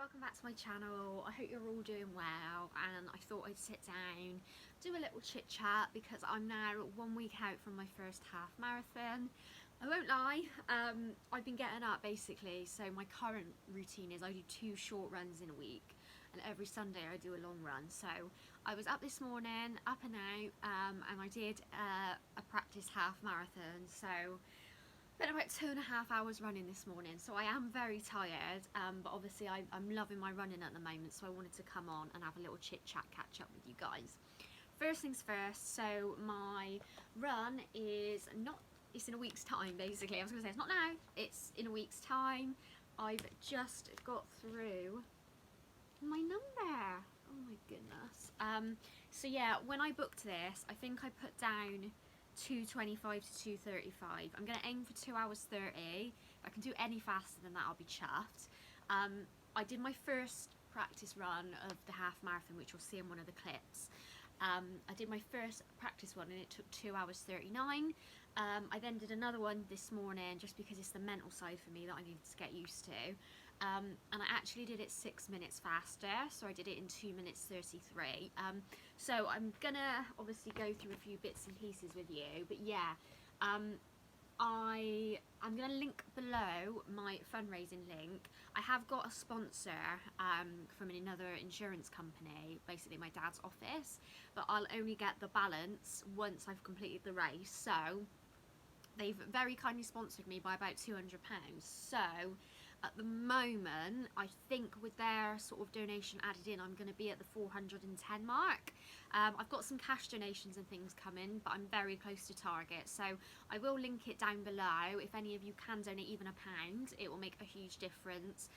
welcome back to my channel. I hope you're all doing well, and I thought I'd sit down, do a little chit chat because I'm now 1 week out from my first half marathon. I won't lie, I've been getting up basically, so my current routine is I do 2 short runs in a week, and every Sunday I do a long run. So I was up this morning, up and out, and I did a practice half marathon, so been about 2.5 hours running this morning, so I am very tired, but obviously I'm loving my running at the moment, so I wanted to come on and have a little chit chat catch up with you guys. First things first, so my run is it's in a week's time basically. I was going to say it's not now, it's in a week's time. I've just got through my number, oh my goodness. So yeah, when I booked this, I think I put down 2:25 to 2:35. I'm going to aim for 2 hours 30. If I can do any faster than that, I'll be chuffed. I did my first practice run of the half marathon, which you'll see in one of the clips. I did my first practice one and it took 2 hours 39. I then did another one this morning just because it's the mental side for me that I needed to get used to. And I actually did it 6 minutes faster, so I did it in 2 minutes 33. So I'm gonna obviously go through a few bits and pieces with you, but yeah, I'm gonna link below my fundraising link. I have got a sponsor from another insurance company, basically my dad's office, but I'll only get the balance once I've completed the race. So they've very kindly sponsored me by about £200. So at the moment, I think with their sort of donation added in, I'm going to be at the 410 mark. I've got some cash donations and things coming, but I'm very close to target. So I will link it down below. If any of you can donate even £1, it will make a huge difference.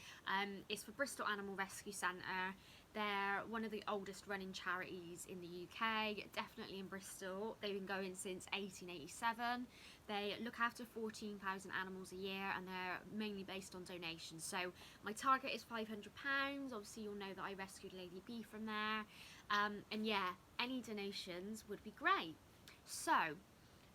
It's for Bristol Animal Rescue Centre. They're one of the oldest running charities in the UK, definitely in Bristol. They've been going since 1887. They look after 14,000 animals a year, and they're mainly based on donations. So my target is £500. Obviously you'll know that I rescued Lady B from there. And yeah, any donations would be great. So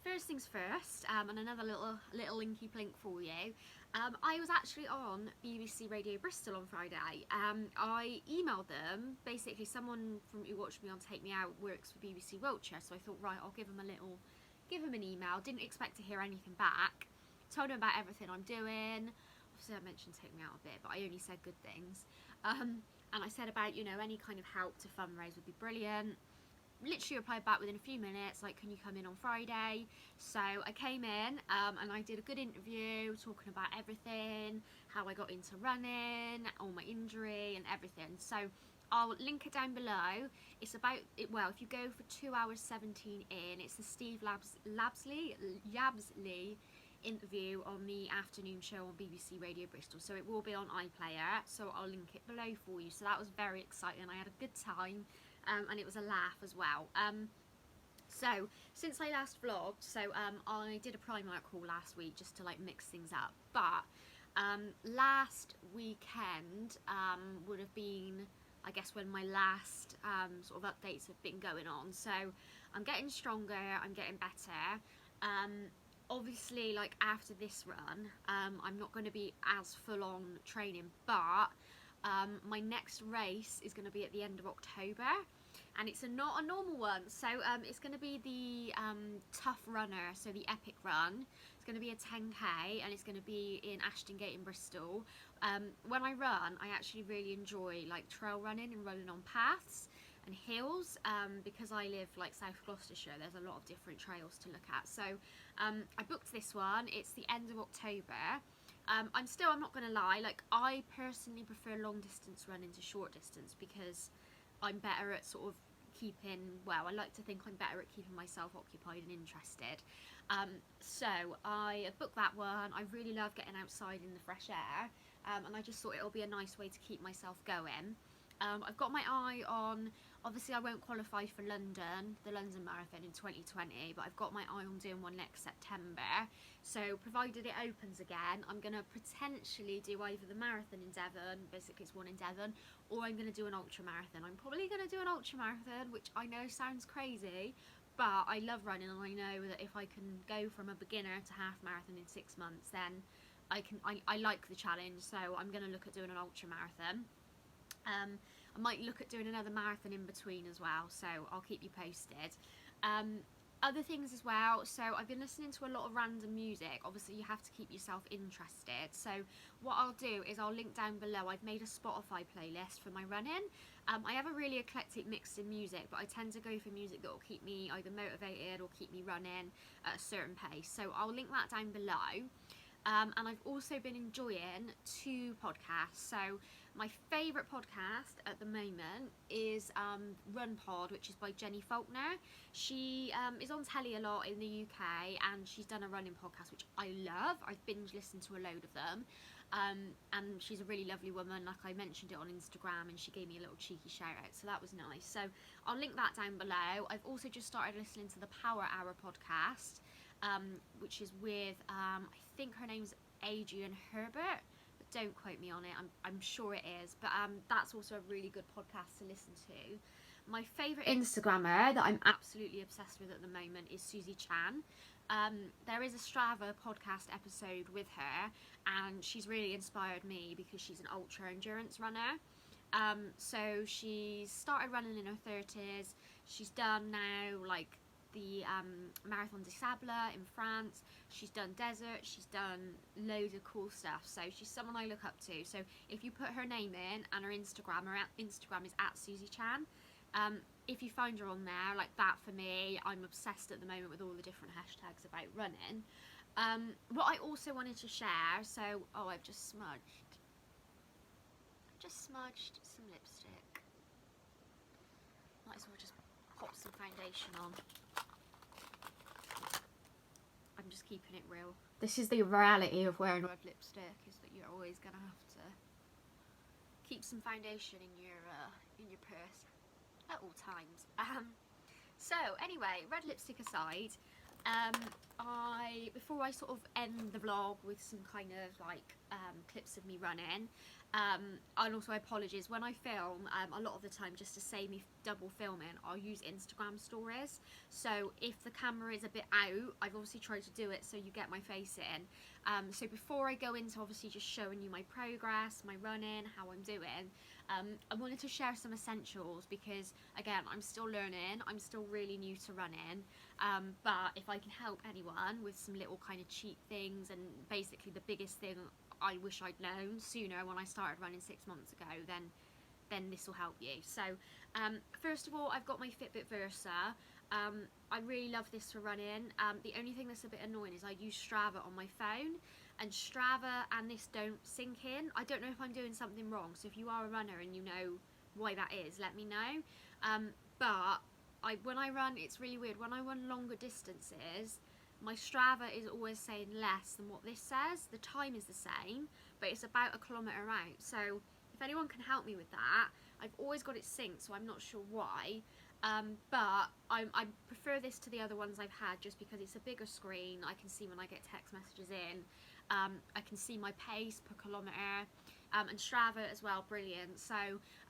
first things first, and another little linky plink for you. I was actually on BBC Radio Bristol on Friday. I emailed them. Basically, someone from who watched me on Take Me Out works for BBC Wiltshire, so I thought, right, I'll give them an email. Didn't expect to hear anything back. Told them about everything I'm doing. Obviously, I mentioned Take Me Out a bit, but I only said good things. And I said about, any kind of help to fundraise would be brilliant. Literally replied back within a few minutes, like, can you come in on Friday? So I came in, and I did a good interview talking about everything, how I got into running, all my injury and everything. So I'll link it down below. It's about, well, if you go for 2 hours 17 in, it's the Steve Yabsley interview on the afternoon show on BBC Radio Bristol. So it will be on iPlayer, so I'll link it below for you. So that was very exciting. I had a good time. And it was a laugh as well. So since I last vlogged, I did a Primark haul last week just to like mix things up, but last weekend would have been, I guess, when my last sort of updates have been going on. So I'm getting stronger, I'm getting better. Obviously, like after this run, I'm not going to be as full on training, but my next race is going to be at the end of October, and it's not a normal one. So it's going to be the Tough Runner, so the epic run. It's going to be a 10k, and it's going to be in Ashton Gate in Bristol. When I run, I actually really enjoy like trail running and running on paths and hills, because I live like South Gloucestershire. There's a lot of different trails to look at. So I booked this one. It's the end of October. I'm not going to lie, like I personally prefer long distance running to short distance because I'm better at sort of I like to think I'm better at keeping myself occupied and interested. So I booked that one. I really love getting outside in the fresh air, and I just thought it'll be a nice way to keep myself going. I've got my eye on, obviously I won't qualify for the London Marathon in 2020, but I've got my eye on doing one next September. So provided it opens again, I'm going to potentially do either the marathon in Devon, basically it's one in Devon, or I'm going to do an ultra marathon. I'm probably going to do an ultra marathon, which I know sounds crazy, but I love running, and I know that if I can go from a beginner to half marathon in 6 months, then I like the challenge. So I'm going to look at doing an ultra marathon. I might look at doing another marathon in between as well, so I'll keep you posted. Other things as well, so I've been listening to a lot of random music. Obviously you have to keep yourself interested, so what I'll do is I'll link down below. I've made a Spotify playlist for my running. I have a really eclectic mix in music, but I tend to go for music that will keep me either motivated or keep me running at a certain pace, so I'll link that down below. And I've also been enjoying 2 podcasts. So my favourite podcast at the moment is Run Pod, which is by Jenny Faulkner. She is on telly a lot in the UK, and she's done a running podcast, which I love. I've binge listened to a load of them. And she's a really lovely woman. Like, I mentioned it on Instagram and she gave me a little cheeky shout out, so that was nice. So I'll link that down below. I've also just started listening to the Power Hour podcast, which is with I think her name's Adrian Herbert, but don't quote me on it. I'm sure it is, but that's also a really good podcast to listen to. My favourite Instagrammer that I'm absolutely obsessed with at the moment is Susie Chan. There is a Strava podcast episode with her, and she's really inspired me because she's an ultra endurance runner. So she's started running in her 30s. She's done now like the Marathon des Sables in France. She's done desert, she's done loads of cool stuff, so she's someone I look up to. So if you put her name in and her Instagram is at Susie Chan, if you find her on there, like that, for me, I'm obsessed at the moment with all the different hashtags about running. What I also wanted to share, so I've just smudged some lipstick. Might as well just pop some foundation on. I'm just keeping it real. This is the reality of wearing red lipstick, is that you're always gonna have to keep some foundation in your purse at all times. So anyway, red lipstick aside, before I sort of end the vlog with some kind of like clips of me running, and also apologies, when I film, a lot of the time, just to save me double filming, I'll use Instagram stories. So if the camera is a bit out, I've obviously tried to do it so you get my face in. So before I go into obviously just showing you my progress, my running, how I'm doing, I wanted to share some essentials because, again, I'm still learning, I'm still really new to running, but if I can help anyone with some little kind of cheap things, and basically the biggest thing I wish I'd known sooner when I started running 6 months ago, then this will help you. So first of all, I've got my Fitbit Versa. I really love this for running. The only thing that's a bit annoying is I use Strava on my phone, and Strava and this don't sync in. I don't know if I'm doing something wrong, so if you are a runner and you know why that is, let me know. But when I run, it's really weird. When I run longer distances, my Strava is always saying less than what this says. The time is the same, but it's about a kilometre out. So if anyone can help me with that, I've always got it synced, so I'm not sure why. But I prefer this to the other ones I've had, just because it's a bigger screen. I can see when I get text messages in. I can see my pace per kilometre. And Strava as well, brilliant. So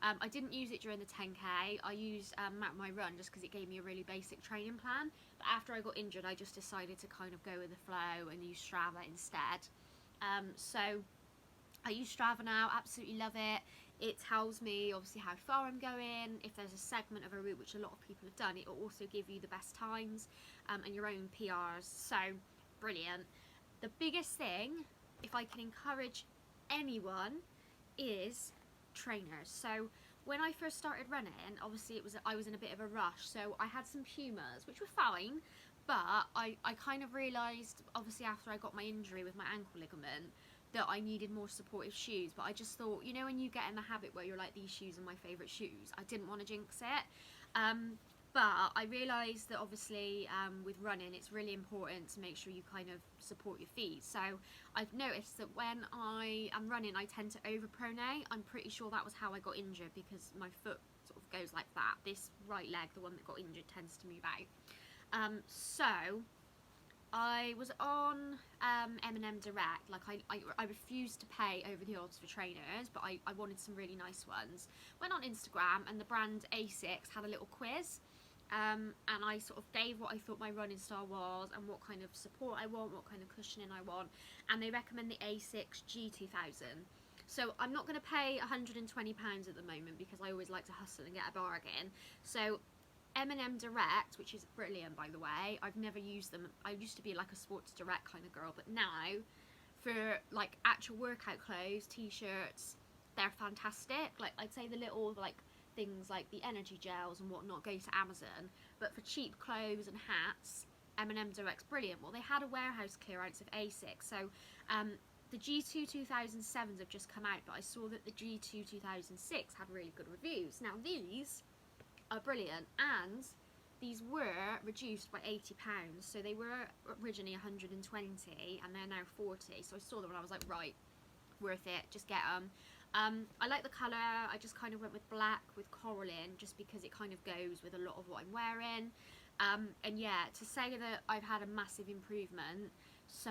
I didn't use it during the 10k. I used Map My Run just because it gave me a really basic training plan. But after I got injured, I just decided to kind of go with the flow and use Strava instead. So I use Strava now, absolutely love it. It tells me obviously how far I'm going. If there's a segment of a route, which a lot of people have done, it will also give you the best times and your own PRs. So brilliant. The biggest thing, if I can encourage anyone, is trainers. So when I first started running, obviously I was in a bit of a rush, so I had some Pumas, which were fine, but I kind of realised, obviously after I got my injury with my ankle ligament, that I needed more supportive shoes. But I just thought, you know, when you get in the habit where you're like, these shoes are my favourite shoes, I didn't want to jinx it. But I realised that obviously with running, it's really important to make sure you kind of support your feet. So I've noticed that when I am running, I tend to overpronate. I'm pretty sure that was how I got injured, because my foot sort of goes like that. This right leg, the one that got injured, tends to move out. So I was on M&M Direct. Like I refused to pay over the odds for trainers, but I wanted some really nice ones. Went on Instagram, and the brand A6 had a little quiz. And I sort of gave what I thought my running style was and what kind of support I want, what kind of cushioning I want, and they recommend the A6 G2000. So I'm not going to pay £120 at the moment because I always like to hustle and get a bargain. So M&M Direct, which is brilliant by the way, I've never used them. I used to be like a Sports Direct kind of girl, but now for like actual workout clothes, t-shirts, they're fantastic. Like I'd say the little like things like the energy gels and whatnot go to Amazon, but for cheap clothes and hats, M&M Direct's brilliant. Well, they had a warehouse clearance of A6, so the G2 2007s have just come out, but I saw that the G2 2006 had really good reviews. Now these are brilliant, and these were reduced by £80, so they were originally 120 and they're now 40. So I saw them and I was like, right, worth it, just get them. I like the colour. I just kind of went with black with coral in, just because it kind of goes with a lot of what I'm wearing. And yeah, to say that I've had a massive improvement. So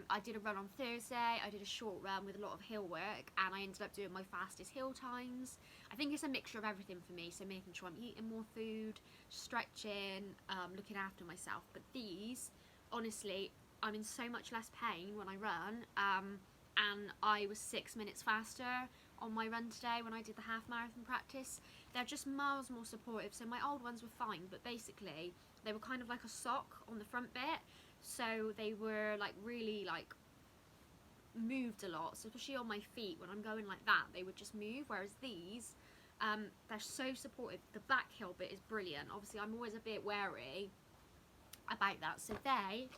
I did a run on Thursday, I did a short run with a lot of hill work, and I ended up doing my fastest hill times. I think it's a mixture of everything for me, so making sure I'm eating more food, stretching, looking after myself. But these, honestly, I'm in so much less pain when I run, and I was 6 minutes faster on my run today when I did the half marathon practice. They're just miles more supportive. So my old ones were fine, but basically they were kind of like a sock on the front bit. So they were like really like moved a lot, so especially on my feet when I'm going like that, they would just move, whereas these they're so supportive. The back hill bit is brilliant. Obviously I'm always a bit wary about that, so they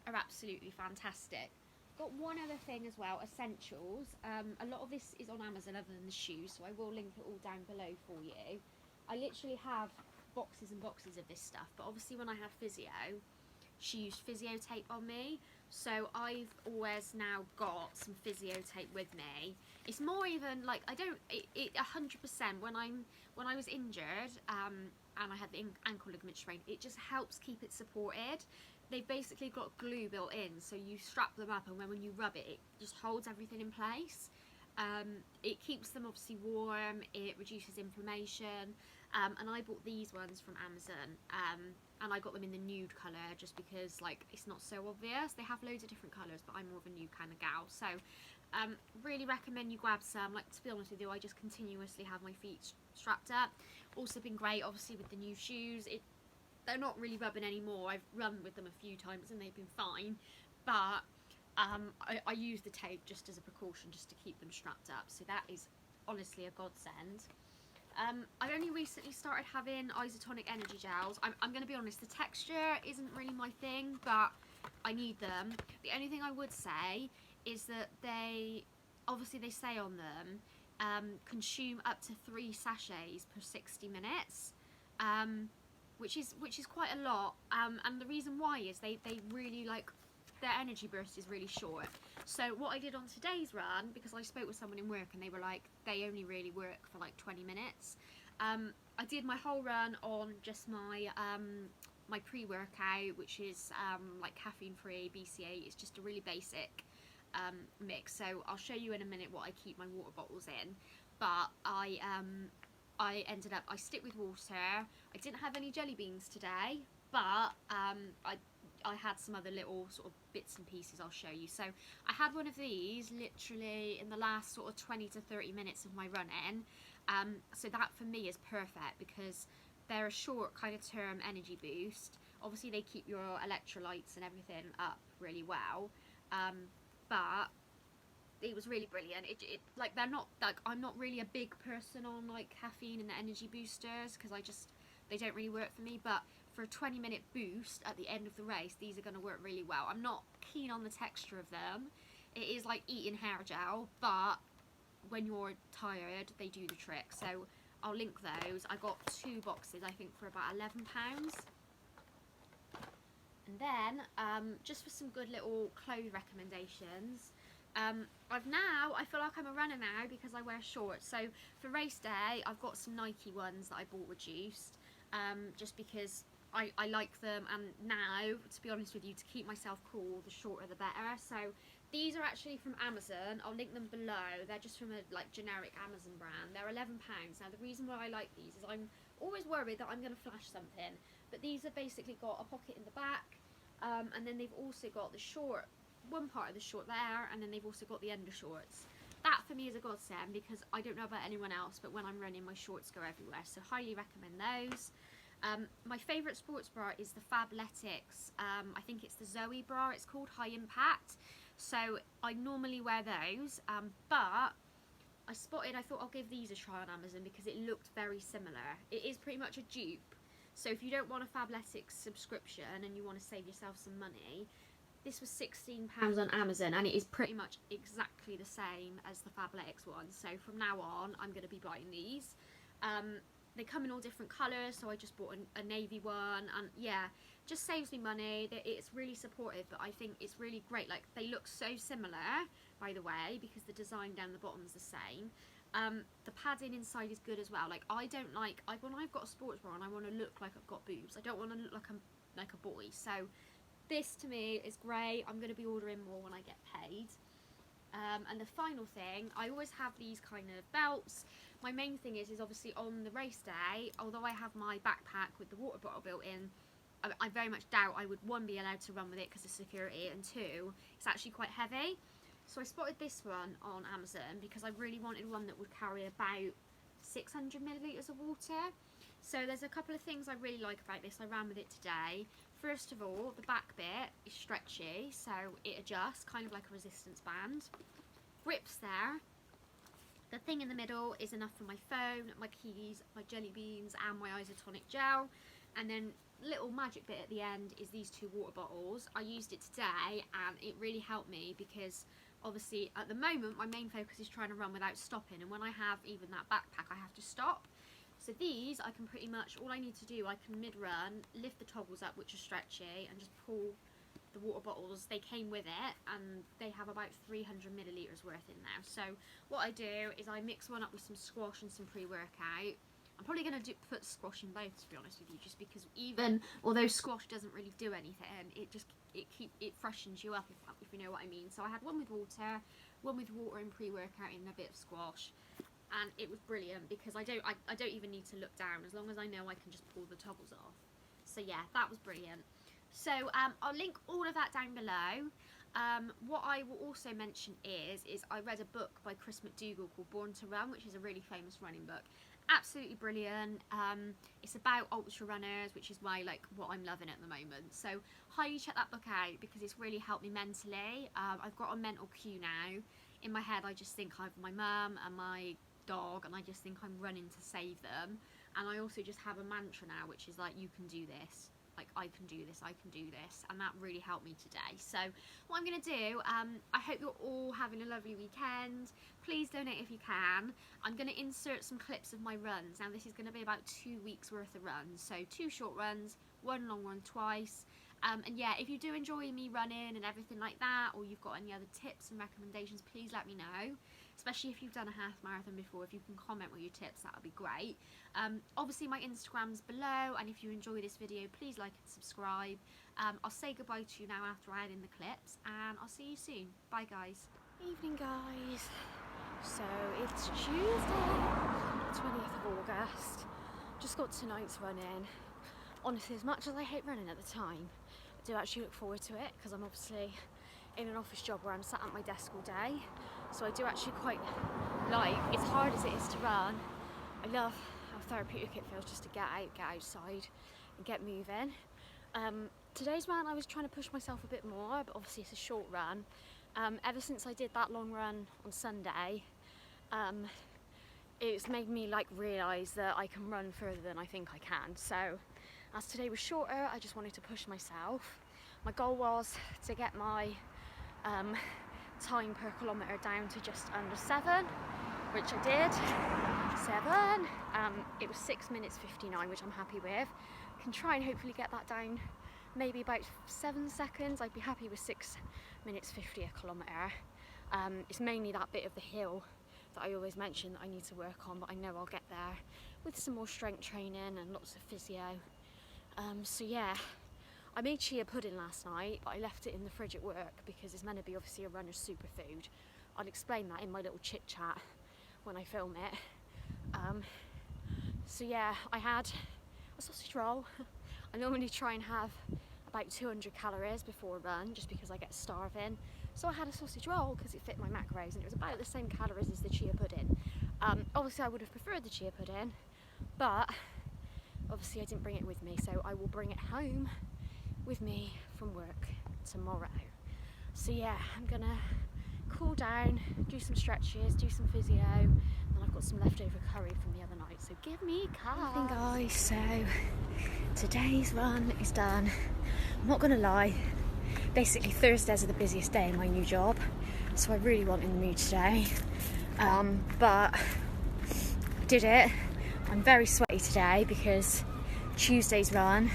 are absolutely fantastic. Got one other thing as well, essentials. A lot of this is on Amazon other than the shoes, so I will link it all down below for you. I literally have boxes and boxes of this stuff, but obviously when I had physio, she used physio tape on me, so I've always now got some physio tape with me. It's more even like I don't it 100% when I was injured and I had the ankle ligament strain, it just helps keep it supported. They've basically got glue built in, so you strap them up, and when you rub it, it just holds everything in place. It keeps them obviously warm, it reduces inflammation, and I bought these ones from Amazon, and I got them in the nude colour just because like it's not so obvious. They have loads of different colours, but I'm more of a nude kind of gal, so really recommend you grab some. Like, to be honest with you, I just continuously have my feet strapped up. Also been great obviously with the new shoes. They're not really rubbing anymore. I've run with them a few times and they've been fine, but I use the tape just as a precaution, just to keep them strapped up, so that is honestly a godsend. I've only recently started having isotonic energy gels. I'm going to be honest, the texture isn't really my thing, but I need them. The only thing I would say is that they say on them consume up to 3 sachets per 60 minutes, which is quite a lot, and the reason why is they really like, their energy burst is really short. So what I did on today's run, because I spoke with someone in work and they were like, they only really work for like 20 minutes. I did my whole run on just my my pre-workout, which is like caffeine free BCA. It's just a really basic mix. So I'll show you in a minute what I keep my water bottles in. But I ended up, I stick with water. I didn't have any jelly beans today, but I had some other little sort of bits and pieces I'll show you. So I had one of these literally in the last sort of 20 to 30 minutes of my running. So that for me is perfect because they're a short kind of term energy boost. Obviously they keep your electrolytes and everything up really well, but it was really brilliant. It like, they're not like, I'm not really a big person on like caffeine and the energy boosters because they don't really work for me, but for a 20-minute boost at the end of the race, these are going to work really well. I'm not keen on the texture of them. It is like eating hair gel, but when you're tired, they do the trick. So I'll link those. I got 2 boxes, I think, for about £11. And then, just for some good little clothes recommendations, I feel like I'm a runner now because I wear shorts. So for race day, I've got some Nike ones that I bought reduced, just because I like them, and now, to be honest with you, to keep myself cool, the shorter the better. So these are actually from Amazon. I'll link them below. They're just from a like generic Amazon brand. They're £11. Now the reason why I like these is I'm always worried that I'm going to flash something, but these have basically got a pocket in the back, and then they've also got the short, one part of the short there, and then they've also got the undershorts. that for me is a godsend, because I don't know about anyone else, but when I'm running, my shorts go everywhere, so highly recommend those. My favourite sports bra is the Fabletics, I think it's the Zoe bra, it's called High Impact, so I normally wear those, but I thought I'll give these a try on Amazon because it looked very similar. It is pretty much a dupe, so if you don't want a Fabletics subscription and you want to save yourself some money, this was £16 on Amazon, and it is pretty much exactly the same as the Fabletics one, so from now on I'm going to be buying these. They come in all different colours, so I just bought a navy one, and yeah, just saves me money. It's really supportive, but I think it's really great. Like, they look so similar, by the way, because the design down the bottom is the same. The padding inside is good as well. Like, I don't like, when I've got a sports bra and I want to look like I've got boobs, I don't want to look like a boy, so this to me is great. I'm going to be ordering more when I get paid. And the final thing, I always have these kind of belts. My main thing is obviously on the race day, although I have my backpack with the water bottle built in, I very much doubt I would, one, be allowed to run with it because of security, and two, it's actually quite heavy. So I spotted this one on Amazon because I really wanted one that would carry about 600 millilitres of water. So there's a couple of things I really like about this. I ran with it today. First of all, the back bit is stretchy, so it adjusts, kind of like a resistance band. Grips there. The thing in the middle is enough for my phone, my keys, my jelly beans, and my isotonic gel. And then little magic bit at the end is these 2 water bottles. I used it today and it really helped me because obviously at the moment my main focus is trying to run without stopping, and when I have even that backpack I have to stop. So these, I can pretty much, all I need to do, I can mid-run, lift the toggles up, which are stretchy, and just pull the water bottles. They came with it, and they have about 300 millilitres worth in there. So what I do is I mix one up with some squash and some pre-workout. I'm probably going to put squash in both, to be honest with you, just because although squash doesn't really do anything, it freshens you up, if you know what I mean. So I had one with water and pre-workout and a bit of squash. And it was brilliant because I don't even need to look down, as long as I know I can just pull the toggles off. So yeah, that was brilliant. So I'll link all of that down below. What I will also mention is I read a book by Chris McDougall called Born to Run, which is a really famous running book. Absolutely brilliant. It's about ultra runners, which is what I'm loving at the moment. So highly check that book out because it's really helped me mentally. I've got a mental cue now. In my head I just think of my mum and my dog, and I just think I'm running to save them. And I also just have a mantra now, which is like, you can do this, like I can do this, I can do this, and that really helped me today. So what I'm going to do, I hope you're all having a lovely weekend. Please donate if you can. I'm going to insert some clips of my runs. Now this is going to be about 2 weeks worth of runs, so 2 short runs, 1 long run twice. And yeah, if you do enjoy me running and everything like that, or you've got any other tips and recommendations, please let me know. Especially if you've done a half marathon before, if you can comment with your tips, that would be great. Obviously my Instagram's below, and if you enjoy this video, please like and subscribe. I'll say goodbye to you now after I add in the clips, and I'll see you soon. Bye guys. Evening guys. So it's Tuesday, 20th of August. Just got tonight's run in. Honestly, as much as I hate running at the time, I do actually look forward to it because I'm obviously in an office job where I'm sat at my desk all day. So I do actually quite like, as hard as it is to run, I love how therapeutic it feels just to get outside and get moving. Today's run I was trying to push myself a bit more, but obviously it's a short run. Ever since I did that long run on Sunday, it's made me realise that I can run further than I think I can. So as today was shorter, I just wanted to push myself. My goal was to get my time per kilometre down to just under 7, which I did. 7. It was 6 minutes 59, which I'm happy with. Can try and hopefully get that down maybe about 7 seconds. I'd be happy with 6 minutes 50 a kilometre. It's mainly that bit of the hill that I always mention that I need to work on, but I know I'll get there with some more strength training and lots of physio. So yeah, I made chia pudding last night, but I left it in the fridge at work because it's meant to be obviously a runner's superfood. I'll explain that in my little chit chat when I film it. So yeah, I had a sausage roll. I normally try and have about 200 calories before a run, just because I get starving. So I had a sausage roll because it fit my macros, and it was about the same calories as the chia pudding. Obviously I would have preferred the chia pudding, but obviously I didn't bring it with me, so I will bring it home with me from work tomorrow. So yeah, I'm gonna cool down, do some stretches, do some physio, and I've got some leftover curry from the other night, so give me carbs. Good evening guys, so today's run is done. I'm not gonna lie, basically Thursdays are the busiest day in my new job, so I really wasn't in the mood today, but I did it. I'm very sweaty today because Tuesday's run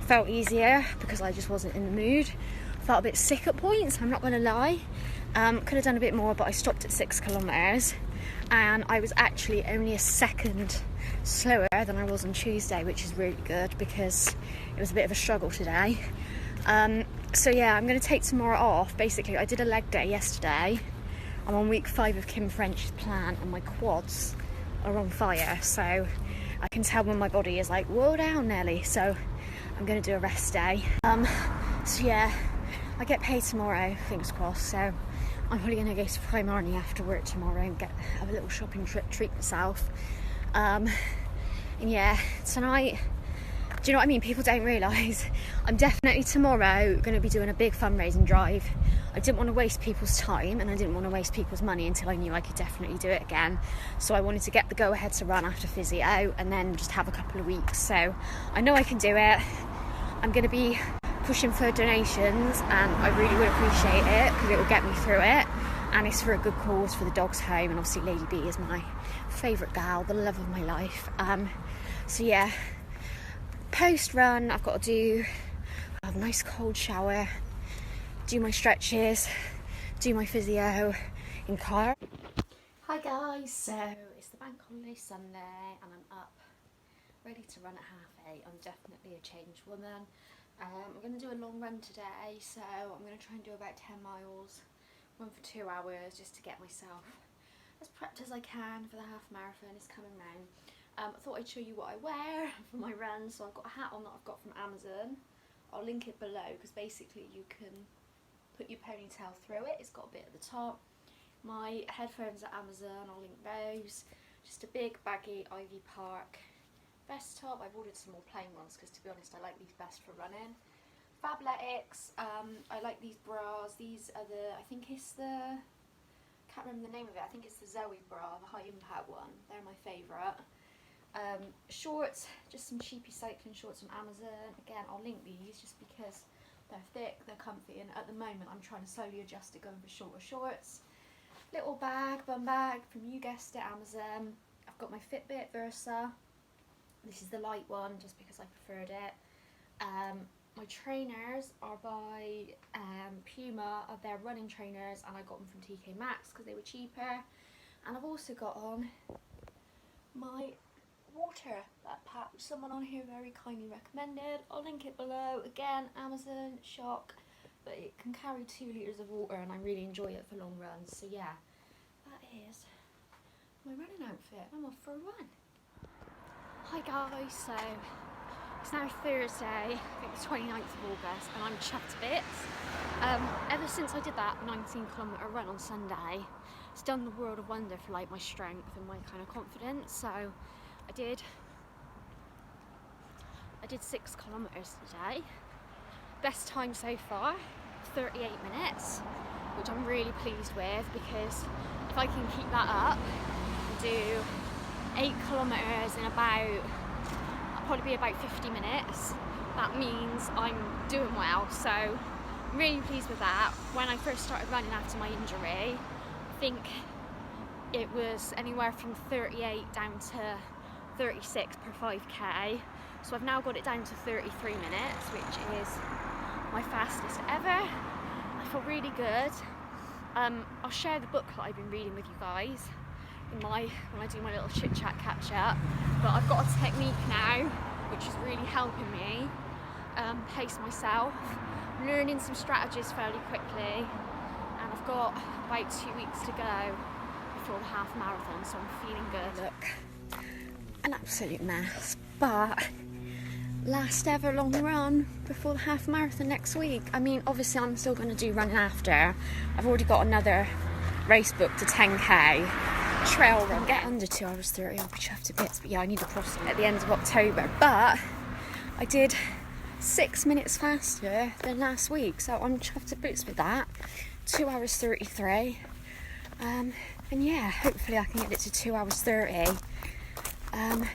felt easier because I just wasn't in the mood. Felt a bit sick at points, I'm not gonna lie. Could have done a bit more, but I stopped at 6 kilometres, and I was actually only a second slower than I was on Tuesday, which is really good because it was a bit of a struggle today. So yeah, I'm going to take tomorrow off. Basically, I did a leg day yesterday. I'm on week 5 of Kim French's plan, and my quads are on fire, so I can tell when my body is like, whoa down Nelly, so I'm going to do a rest day. So yeah, I get paid tomorrow, fingers crossed, so I'm probably going to go to Primarni after work tomorrow and have a little shopping trip, treat myself. And yeah, tonight, do you know what I mean? People don't realise I'm definitely tomorrow going to be doing a big fundraising drive. I didn't want to waste people's time, and I didn't want to waste people's money until I knew I could definitely do it again. So I wanted to get the go-ahead to run after physio and then just have a couple of weeks. So I know I can do it. I'm going to be pushing for donations, and I really would appreciate it because it will get me through it, and it's for a good cause, for the dog's home, and obviously Lady B is my favourite gal, the love of my life. So yeah, post run I've got to have a nice cold shower, do my stretches, do my physio in car. Hi guys, so it's the bank holiday Sunday and I'm up ready to run at 8:30. I'm definitely a changed woman. I'm going to do a long run today, so I'm going to try and do about 10 miles, run for 2 hours just to get myself as prepped as I can for the half marathon. It's coming round. I thought I'd show you what I wear for my run. So I've got a hat on that I've got from Amazon. I'll link it below because basically you can put your ponytail through it. It's got a bit at the top. My headphones at Amazon, I'll link those. Just a big baggy Ivy Park vest top. I've ordered some more plain ones because, to be honest, I like these best for running. Fabletics, I like these bras. These are the, I think it's the, can't remember the name of it, I think it's the Zoe bra, the high impact one. They're my favourite. Shorts, just some cheapy cycling shorts from Amazon. Again, I'll link these just because they're thick, they're comfy, and at the moment I'm trying to slowly adjust to going for shorter shorts. Little bag, bum bag from, you guessed it, Amazon. I've got my Fitbit Versa. This is the light one just because I preferred it. My trainers are by Puma, of their running trainers, and I got them from TK Maxx because they were cheaper. And I've also got on my water backpack, which someone on here very kindly recommended. I'll link it below. Again, Amazon, shock, but it can carry 2 litres of water and I really enjoy it for long runs. So yeah, that is my running outfit. I'm off for a run. Hi guys, so it's now Thursday, I think the 29th of August, and I'm chuffed to bits. Ever since I did that 19-kilometre run on Sunday, it's done the world of wonder for like my strength and my kind of confidence. So I did 6 kilometres today. Best time so far, 38 minutes, which I'm really pleased with, because if I can keep that up and do 8 kilometres in about, I'll probably be about 50 minutes, that means I'm doing well. So I'm really pleased with that. When I first started running after my injury, I think it was anywhere from 38 down to 36 per 5k. So I've now got it down to 33 minutes, which is my fastest ever. I feel really good. I'll share the book that I've been reading with you guys when I do my little chit chat catch up. But I've got a technique now which is really helping me pace myself, learning some strategies fairly quickly, and I've got about 2 weeks to go before the half marathon, so I'm feeling good. Look, an absolute mess, but last ever long run before the half marathon next week. I mean, obviously I'm still going to do running after. I've already got another race booked to 10k trail run. Get under 2 hours 30, I'll be chuffed to bits. But yeah, I need a crossing at the end of October. But I did 6 minutes faster than last week, so I'm chuffed to bits with that. 2 hours 33. And yeah, hopefully I can get it to 2 hours 30.